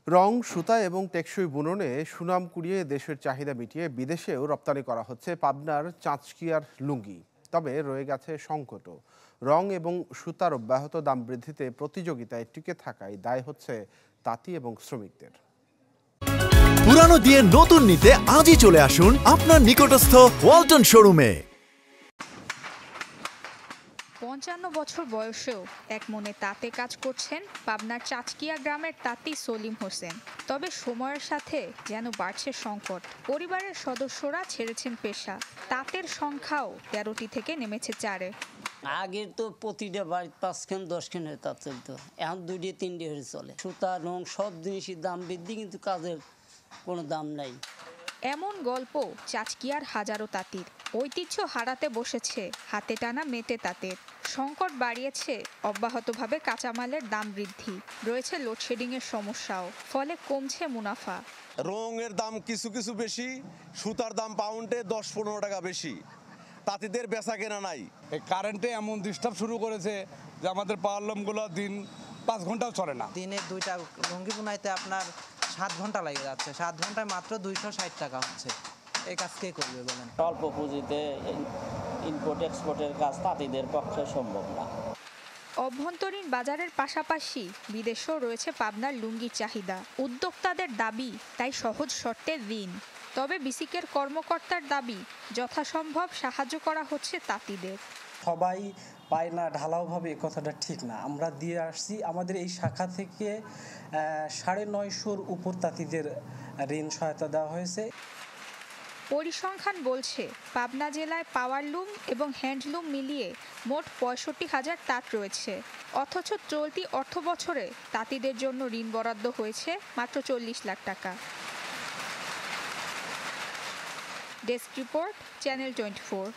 রং, সুতা এবং টেকসই বুননে সুনাম কুড়িয়ে দেশের চাহিদা মিটিয়ে বিদেশেও রপ্তানি করা হচ্ছে পাবনার চাঁচকিয়ার লুঙ্গি। তবে রয়ে গেছে সংকটও। রং এবং সুতার অব্যাহত দাম বৃদ্ধিতে প্রতিযোগিতায় টিকে থাকায় দায় হচ্ছে তাঁতি এবং শ্রমিকদের। পুরানো দিয়ে নতুন নিতে আজই চলে আসুন আপনার নিকটস্থ ওয়ালটন শোরুমে। ৫৫ বছর বয়সেও এক মনে তাঁতে কাজ করছেন পাবনার চাঁচকিয়া গ্রামের তাঁতি সলিম হোসেন। তবে সময়ের সাথে যেন বাড়ছে সংকট। পরিবারের সদস্যরা ছেড়েছেন পেশা। তাঁতের সংখ্যাও ১৩টি থেকে নেমেছে ৪-এ। আগের তো প্রতিটা বাড়ি ৫খান ১০খান হয়ে তাঁত চলতো, এখন ২টি ৩টি হয়ে চলে। সুতা, রং সব জিনিসের দাম বৃদ্ধি, কিন্তু কাজের কোনো দাম নাই। এমন গল্প চাঁচকিয়ার হাজারো তাঁতির। ঐতিহ্য হারাতে বসেছে হাতে টানা মেটে তাঁতের। সংকট বাড়িয়েছে অব্যাহতভাবে কাঁচামালের দাম বৃদ্ধি। রয়েছে লোডশেডিংয়ের সমস্যাও, ফলে কমছে মুনাফা। রঙের দাম কিছু কিছু বেশি, সুতার দাম পাউন্ডে ১০-১৫ টাকা বেশি। তাঁতিদের বেচা কেনা নাই। এই কারেন্টে এমন ডিস্টার্ব শুরু করেছে যে আমাদের পাওয়ারলুমগুলো দিন ৫ ঘন্টাও চলে না। দিনে ২টা লুঙ্গি বুনাইতে আপনার ৭ ঘন্টা লাগে যাচ্ছে। ৭ ঘন্টায় মাত্র ২৬০ টাকা হচ্ছে। এই কাজ কে করবে বলেন? অল্প পুঁজিতে ইম্পোর্ট এক্সপোর্টের কাজ তাঁতিদের পক্ষে সম্ভব না। অভ্যন্তরীণ বাজারের পাশাপাশি বিদেশেও রয়েছে পাবনার লুঙ্গির চাহিদা। উদ্যোক্তাদের দাবি তাই সহজ শর্তে ঋণ। তবে বিসিকের কর্মকর্তার দাবি যথাসম্ভব সাহায্য করা হচ্ছে তাঁতিদের। সবাই পায় না ঢালাওভাবে, এ কথাটা ঠিক না। আমরা দিয়ে আসছি, আমাদের এই শাখা থেকে ৯৫০-র উপর তাঁতিদের ঋণ সহায়তা দেওয়া হয়েছে। পরিসংখ্যান বলছে পাবনা জেলায় পাওয়ারলুম এবং হ্যান্ডলুম মিলিয়ে মোট ৬৫,০০০ তাঁত রয়েছে। অথচ চলতি অর্থবছরে তাঁতিদের জন্য ঋণ বরাদ্দ হয়েছে মাত্র ৪০ লাখ টাকা। Desk report, channel 24।